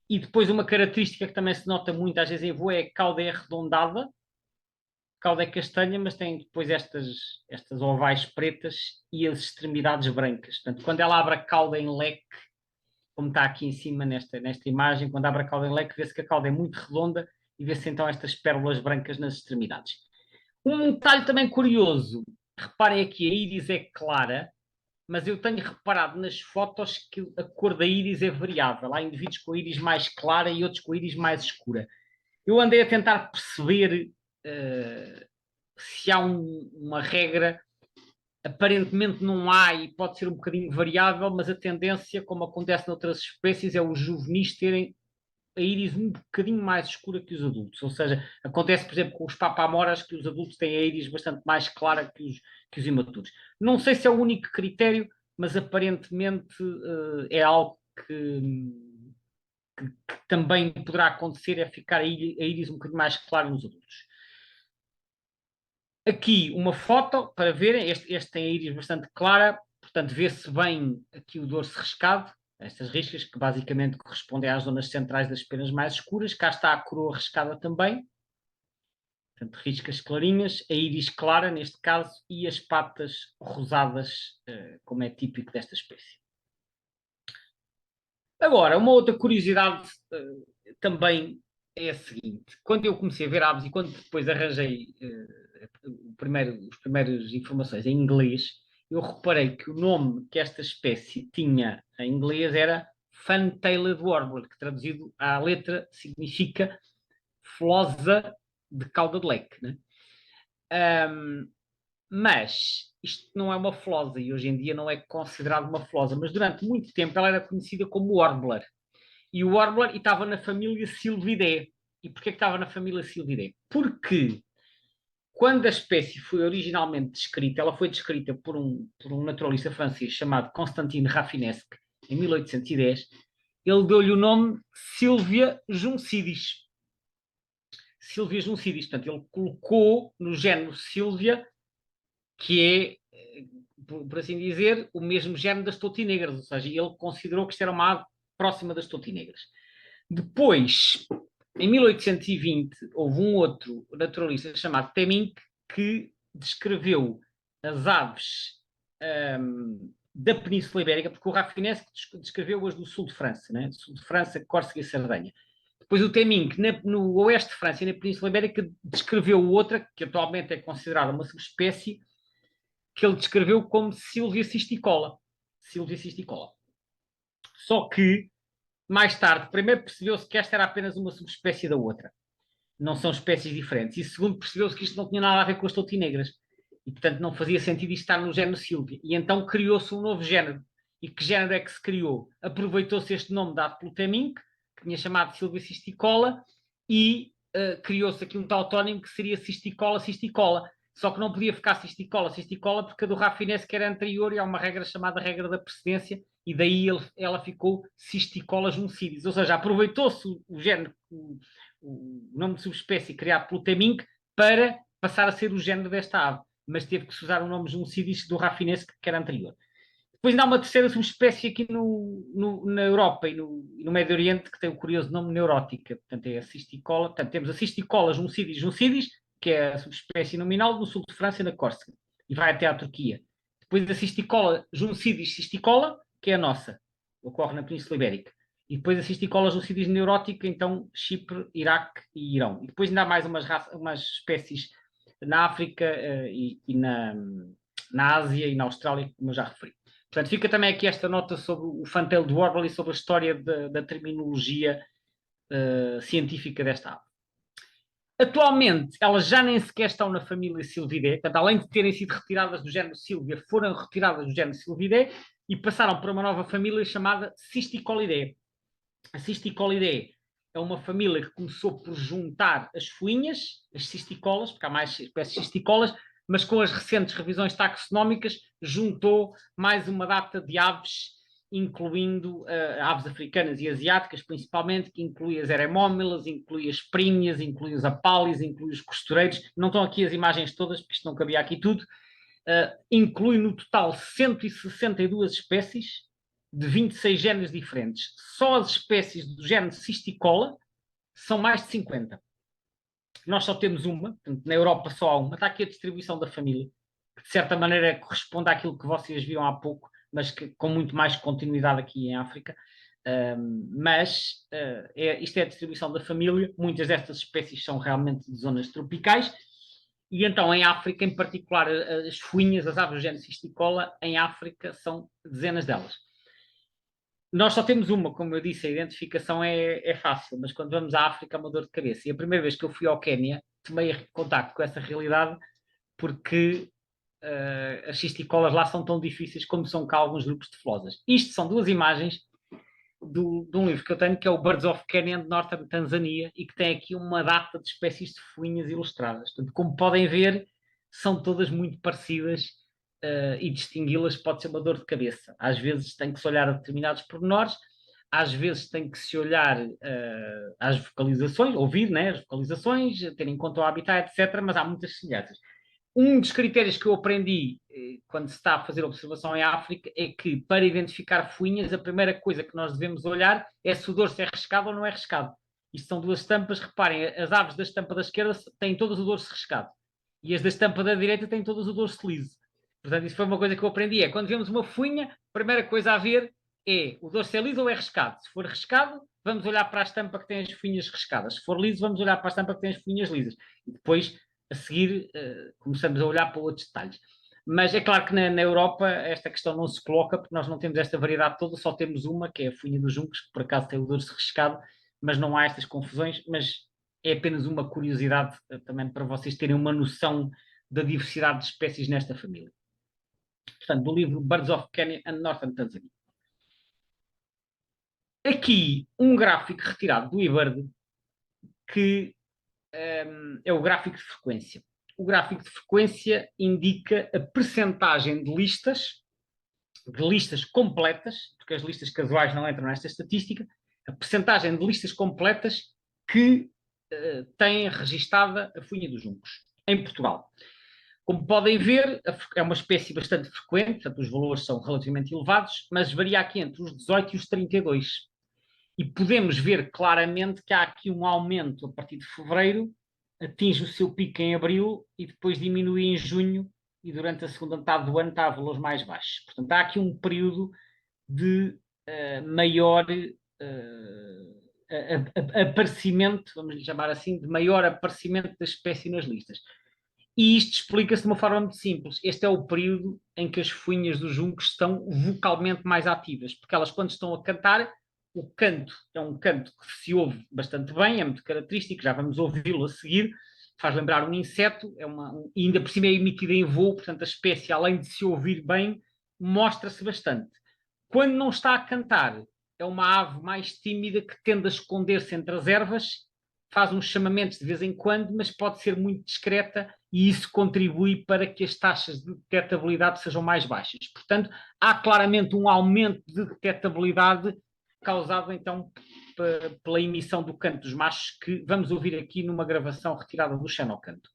e depois uma característica que também se nota muito às vezes em voo é a cauda é arredondada, a cauda é castanha, mas tem depois estas ovais pretas e as extremidades brancas. Portanto, quando ela abre a cauda em leque, como está aqui em cima nesta imagem, quando abre a cauda em leque, vê-se que a cauda é muito redonda e vê-se então estas pérolas brancas nas extremidades. Um detalhe também curioso, reparem aqui, a íris é clara, mas eu tenho reparado nas fotos que a cor da íris é variável. Há indivíduos com a íris mais clara e outros com a íris mais escura. Eu andei a tentar perceber se há uma regra. Aparentemente não há e pode ser um bocadinho variável, mas a tendência, como acontece noutras espécies, é os juvenis terem a íris um bocadinho mais escura que os adultos. Ou seja, acontece, por exemplo, com os papamoras, que os adultos têm a íris bastante mais clara que os imaturos. Não sei se é o único critério, mas aparentemente é algo que também poderá acontecer, é ficar a íris um bocadinho mais clara nos adultos. Aqui uma foto para verem, este tem a íris bastante clara, portanto vê-se bem aqui o dorso riscado, estas riscas que basicamente correspondem às zonas centrais das penas mais escuras. Cá está a coroa riscada também, portanto riscas clarinhas, a íris clara neste caso e as patas rosadas, como é típico desta espécie. Agora, uma outra curiosidade também é a seguinte: quando eu comecei a ver aves e quando depois arranjei as primeiras informações em inglês, eu reparei que o nome que esta espécie tinha em inglês era Fan-tailed Warbler, que traduzido à letra significa flosa de cauda de leque, né? Mas isto não é uma flosa e hoje em dia não é considerado uma flosa, mas durante muito tempo ela era conhecida como Warbler. E o Warbler estava na família Sylvidae. E porquê que estava na família Sylvidae? Porque quando a espécie foi originalmente descrita, ela foi descrita por um naturalista francês chamado Constantin Rafinesque, em 1810. Ele deu-lhe o nome Sylvia juncidis. Sylvia juncidis. Portanto, ele colocou no género Sylvia, que é, por assim dizer, o mesmo género das totinegras. Ou seja, ele considerou que isto era uma ave próxima das totinegras. Depois, em 1820, houve um outro naturalista chamado Temminck que descreveu as aves da Península Ibérica, porque o Rafinesque descreveu-as do sul de França, né? Sul de França, Córcega e Sardenha. Depois o Temminck, no oeste de França e na Península Ibérica, descreveu outra, que atualmente é considerada uma subespécie, que ele descreveu como Sylvia cisticola. Sylvia cisticola. Só que mais tarde, primeiro percebeu-se que esta era apenas uma subespécie da outra. Não são espécies diferentes. E segundo, percebeu-se que isto não tinha nada a ver com as totinegras. E, portanto, não fazia sentido isto estar no género Sylvia. E então criou-se um novo género. E que género é que se criou? Aproveitou-se este nome dado pelo Temminck, que tinha chamado Sylvia cisticola, e criou-se aqui um tautónimo que seria cisticola cisticola. Só que não podia ficar cisticola cisticola porque a do Rafinesque era anterior e há uma regra chamada regra da precedência, e daí ela ficou cisticola juncidis. Ou seja, aproveitou-se o género, o nome de subespécie criado pelo Temminck para passar a ser o género desta ave, mas teve que se usar o nome juncidis do Rafinesque, que era anterior. Depois ainda há uma terceira subespécie aqui na Europa e no Médio Oriente, que tem o curioso nome neurótica. Portanto, é a cisticola. Portanto, temos a cisticola juncidis juncidis, que é a subespécie nominal do sul de França e na Córcega, e vai até à Turquia. Depois a cisticola juncidis cisticola, que é a nossa, ocorre na Península Ibérica. E depois a cisticola juncidis neurótica, então Chipre, Iraque e Irão. E depois ainda há mais umas espécies na África e na Ásia e na Austrália, como eu já referi. Portanto, fica também aqui esta nota sobre o Fan-tailed Warbler e sobre a história da terminologia científica desta ave. Atualmente, elas já nem sequer estão na família Sylviidae, portanto, além de terem sido retiradas do género Sylvia, foram retiradas do género Sylviidae e passaram para uma nova família chamada Cysticolidae. A Cysticolidae é uma família que começou por juntar as fuinhas, as cisticolas, porque há mais espécies de cisticolas, mas com as recentes revisões taxonómicas juntou mais uma data de aves, incluindo aves africanas e asiáticas, principalmente, que inclui as eremómilas, inclui as prínias, inclui os apálios, inclui os costureiros. Não estão aqui as imagens todas, porque isto não cabia aqui tudo. Inclui no total 162 espécies de 26 géneros diferentes. Só as espécies do género Cisticola são mais de 50. Nós só temos uma, portanto, na Europa só há uma. Está aqui a distribuição da família, que de certa maneira corresponde àquilo que vocês viam há pouco, mas que, com muito mais continuidade aqui em África. Isto é a distribuição da família. Muitas destas espécies são realmente de zonas tropicais. E então, em África, em particular, as fuinhas, as aves do género Cisticola, em África são dezenas delas. Nós só temos uma, como eu disse, a identificação é fácil, mas quando vamos à África é uma dor de cabeça. E a primeira vez que eu fui ao Quénia, tomei contacto com essa realidade, porque as cisticolas lá são tão difíceis como são cá alguns grupos de flosas. Isto são duas imagens de um livro que eu tenho, que é o Birds of Kenya de Northern Tanzania, e que tem aqui uma data de espécies de fuinhas ilustradas. Portanto, como podem ver, são todas muito parecidas, e distingui-las pode ser uma dor de cabeça. Às vezes tem que se olhar a determinados pormenores, às vezes tem que se olhar às vocalizações, ouvir, né, as vocalizações, ter em conta o habitat, etc., mas há muitas semelhanças. Um dos critérios que eu aprendi quando se está a fazer observação em África é que, para identificar fuinhas, a primeira coisa que nós devemos olhar é se o dorso é riscado ou não é riscado. Isto são duas estampas, reparem, as aves da estampa da esquerda têm todas o dorso riscado e as da estampa da direita têm todas o dorso liso. Portanto, isso foi uma coisa que eu aprendi, é quando vemos uma fuinha, a primeira coisa a ver é o dorso é liso ou é riscado. Se for riscado, vamos olhar para a estampa que tem as fuinhas riscadas. Se for liso, vamos olhar para a estampa que tem as fuinhas lisas. E depois, a seguir, começamos a olhar para outros detalhes. Mas é claro que na Europa esta questão não se coloca, porque nós não temos esta variedade toda, só temos uma, que é a fuinha dos juncos, que por acaso tem o dorso riscado, mas não há estas confusões, mas é apenas uma curiosidade também para vocês terem uma noção da diversidade de espécies nesta família. Portanto, do livro Birds of Kenya and Northern Tanzania. Aqui um gráfico retirado do eBird, que é o gráfico de frequência. O gráfico de frequência indica a percentagem de listas completas, porque as listas casuais não entram nesta estatística, a percentagem de listas completas que têm registada a fuinha dos juncos em Portugal. Como podem ver, é uma espécie bastante frequente, portanto os valores são relativamente elevados, mas varia aqui entre os 18 e os 32. E podemos ver claramente que há aqui um aumento a partir de fevereiro, atinge o seu pico em abril e depois diminui em junho, e durante a segunda metade do ano está a valores mais baixos. Portanto, há aqui um período de maior aparecimento, vamos lhe chamar assim, de maior aparecimento da espécie nas listas. E isto explica-se de uma forma muito simples. Este é o período em que as fuinhas dos juncos estão vocalmente mais ativas, porque elas, quando estão a cantar, o canto é um canto que se ouve bastante bem, é muito característico, já vamos ouvi-lo a seguir, faz lembrar um inseto, e ainda por cima é emitida em voo, portanto a espécie, além de se ouvir bem, mostra-se bastante. Quando não está a cantar, é uma ave mais tímida que tende a esconder-se entre as ervas, faz uns chamamentos de vez em quando, mas pode ser muito discreta e isso contribui para que as taxas de detectabilidade sejam mais baixas. Portanto, há claramente um aumento de detectabilidade causado então pela emissão do canto dos machos, que vamos ouvir aqui numa gravação retirada do Xenocanto.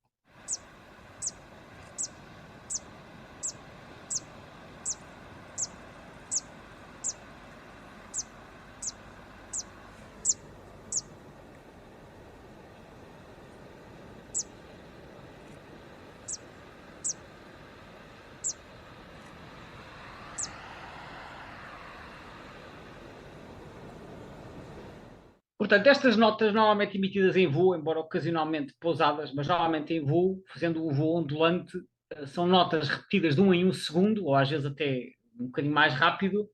Portanto, estas notas normalmente emitidas em voo, embora ocasionalmente pousadas, mas normalmente em voo, fazendo um voo ondulante, são notas repetidas de 1 em 1 segundo, ou às vezes até um bocadinho mais rápido,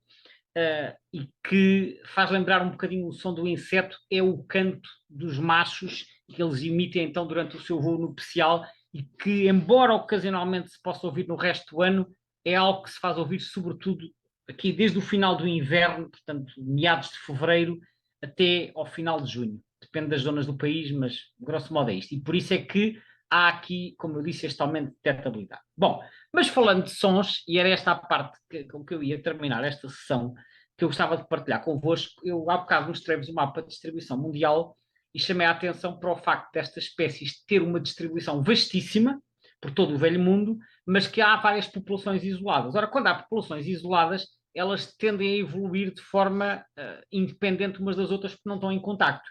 e que faz lembrar um bocadinho o som do inseto, é o canto dos machos que eles emitem então durante o seu voo nupcial e que, embora ocasionalmente se possa ouvir no resto do ano, é algo que se faz ouvir sobretudo aqui desde o final do inverno, portanto, meados de fevereiro até ao final de junho. Depende das zonas do país, mas grosso modo é isto. E por isso é que há aqui, como eu disse, este aumento de detectabilidade. Bom, mas falando de sons, e era esta a parte com que eu ia terminar esta sessão, que eu gostava de partilhar convosco, eu há bocado mostrei-vos o mapa de distribuição mundial e chamei a atenção para o facto destas espécies ter uma distribuição vastíssima por todo o velho mundo, mas que há várias populações isoladas. Ora, quando há populações isoladas, elas tendem a evoluir de forma independente umas das outras porque não estão em contacto.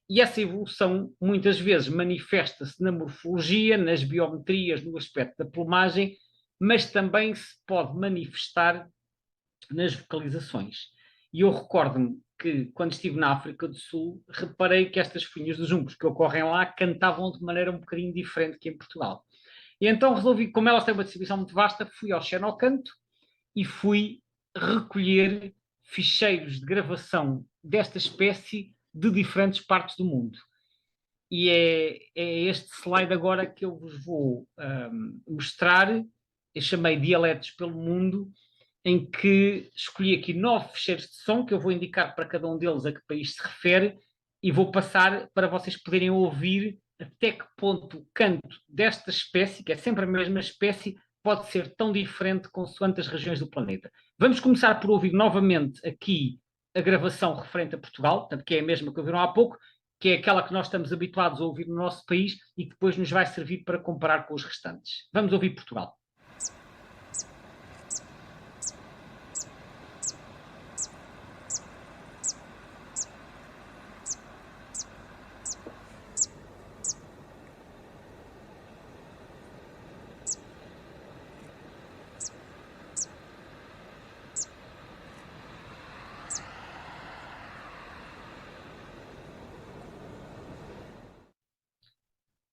E essa evolução muitas vezes manifesta-se na morfologia, nas biometrias, no aspecto da plumagem, mas também se pode manifestar nas vocalizações. E eu recordo-me que, quando estive na África do Sul, reparei que estas folhinhas dos juncos que ocorrem lá cantavam de maneira um bocadinho diferente que em Portugal. E então resolvi, como elas têm uma distribuição muito vasta, fui ao Xenocanto e fui recolher ficheiros de gravação desta espécie de diferentes partes do mundo. E é este slide agora que eu vos vou mostrar. Eu chamei Dialetos pelo Mundo, em que escolhi aqui 9 ficheiros de som que eu vou indicar para cada um deles a que país se refere e vou passar para vocês poderem ouvir até que ponto o canto desta espécie, que é sempre a mesma espécie, pode ser tão diferente consoante as regiões do planeta. Vamos começar por ouvir novamente aqui a gravação referente a Portugal, portanto, que é a mesma que ouviram há pouco, que é aquela que nós estamos habituados a ouvir no nosso país e que depois nos vai servir para comparar com os restantes. Vamos ouvir Portugal.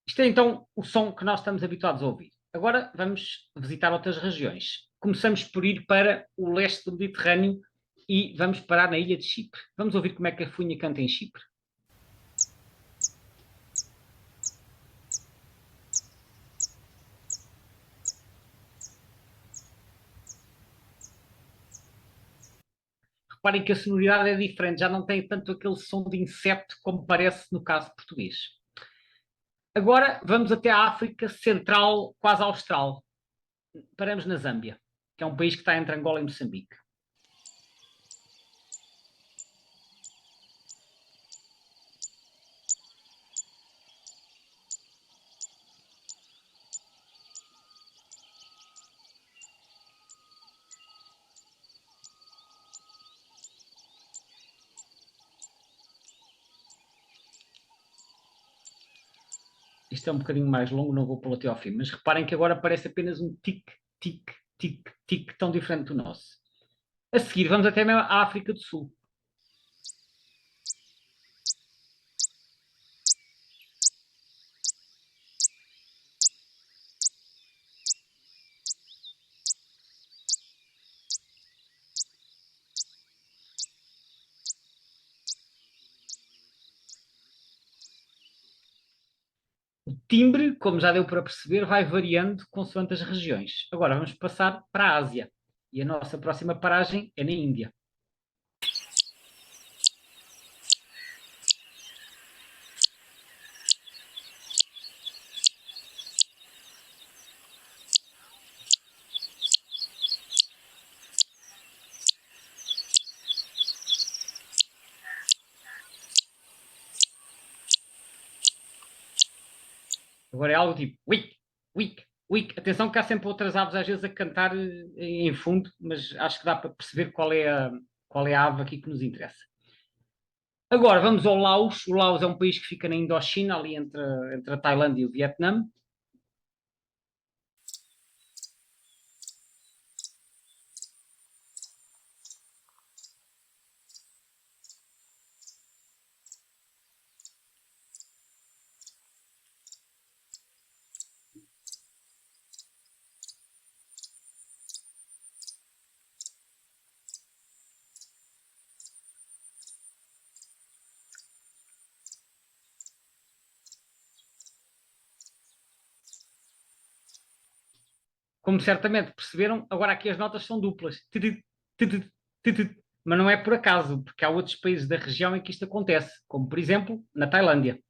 Isto é então o som que nós estamos habituados a ouvir. Agora vamos visitar outras regiões. Começamos por ir para o leste do Mediterrâneo e vamos parar na ilha de Chipre. Vamos ouvir como é que a funha canta em Chipre. Reparem que a sonoridade é diferente, já não tem tanto aquele som de inseto como parece no caso português. Agora vamos até a África Central, quase Austral. Paramos na Zâmbia, que é um país que está entre Angola e Moçambique. Isto é um bocadinho mais longo, não vou pô-lo até ao fim, mas reparem que agora parece apenas um tic, tic, tic, tic, tão diferente do nosso. A seguir, vamos até mesmo à África do Sul. O timbre, como já deu para perceber, vai variando consoante as regiões. Agora vamos passar para a Ásia. E a nossa próxima paragem é na Índia. Agora é algo tipo wick, wick, wick. Atenção que há sempre outras aves às vezes a cantar em fundo, mas acho que dá para perceber qual é a ave aqui que nos interessa. Agora vamos ao Laos. O Laos é um país que fica na Indochina, ali entre a Tailândia e o Vietnã. Como certamente perceberam, agora aqui as notas são duplas. Mas não é por acaso, porque há outros países da região em que isto acontece, como por exemplo na Tailândia.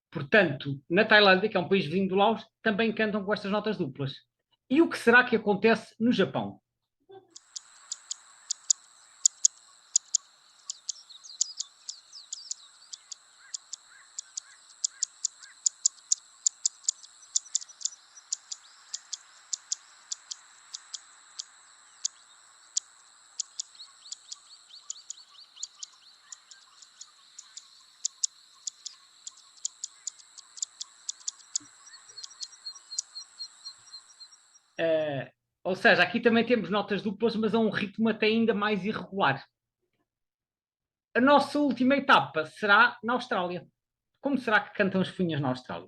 Portanto, na Tailândia, que é um país vizinho do Laos, também cantam com estas notas duplas. E o que será que acontece no Japão? Ou seja, aqui também temos notas duplas, mas a um ritmo até ainda mais irregular. A nossa última etapa será na Austrália. Como será que cantam as funhas na Austrália?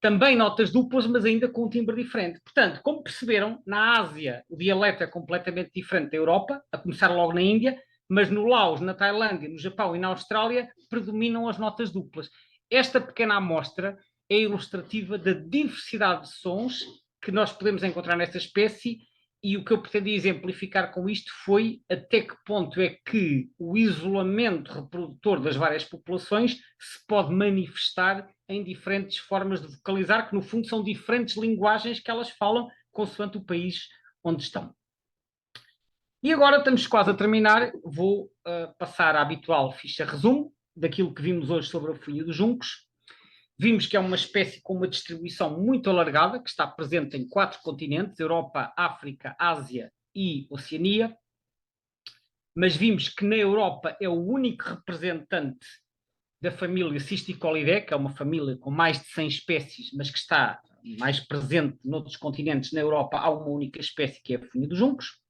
Também notas duplas, mas ainda com um timbre diferente. Portanto, como perceberam, na Ásia o dialeto é completamente diferente da Europa, a começar logo na Índia, mas no Laos, na Tailândia, no Japão e na Austrália predominam as notas duplas. Esta pequena amostra é ilustrativa da diversidade de sons que nós podemos encontrar nesta espécie, e o que eu pretendi exemplificar com isto foi até que ponto é que o isolamento reprodutor das várias populações se pode manifestar em diferentes formas de vocalizar, que no fundo são diferentes linguagens que elas falam consoante o país onde estão. E agora estamos quase a terminar, vou passar à habitual ficha resumo daquilo que vimos hoje sobre a funha dos juncos. Vimos que é uma espécie com uma distribuição muito alargada, que está presente em 4 continentes, Europa, África, Ásia e Oceania. Mas vimos que na Europa é o único representante da família Cisticolidae, que é uma família com mais de 100 espécies, mas que está mais presente noutros continentes. Na Europa há uma única espécie, que é a funha dos juncos.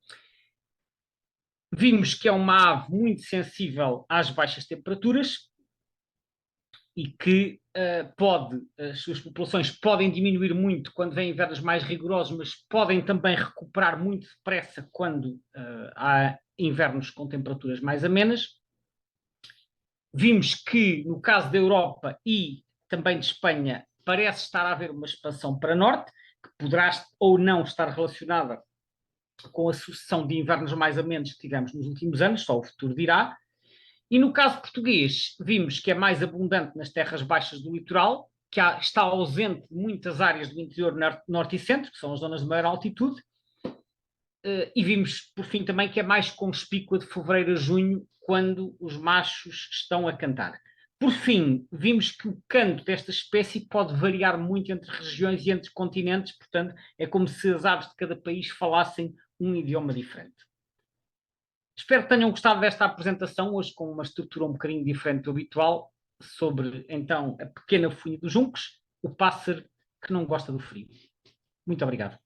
Vimos que é uma ave muito sensível às baixas temperaturas e que as suas populações podem diminuir muito quando vêm invernos mais rigorosos, mas podem também recuperar muito depressa quando há invernos com temperaturas mais amenas. Vimos que, no caso da Europa e também de Espanha, parece estar a haver uma expansão para norte, que poderá ou não estar relacionada com a sucessão de invernos mais amenos que tivemos nos últimos anos, só o futuro dirá. E no caso português, vimos que é mais abundante nas terras baixas do litoral, que está ausente de muitas áreas do interior norte e centro, que são as zonas de maior altitude, e vimos, por fim, também que é mais conspícua de fevereiro a junho, quando os machos estão a cantar. Por fim, vimos que o canto desta espécie pode variar muito entre regiões e entre continentes, portanto, é como se as aves de cada país falassem um idioma diferente. Espero que tenham gostado desta apresentação, hoje com uma estrutura um bocadinho diferente do habitual, sobre, então, a pequena funha dos juncos, o pássaro que não gosta do frio. Muito obrigado.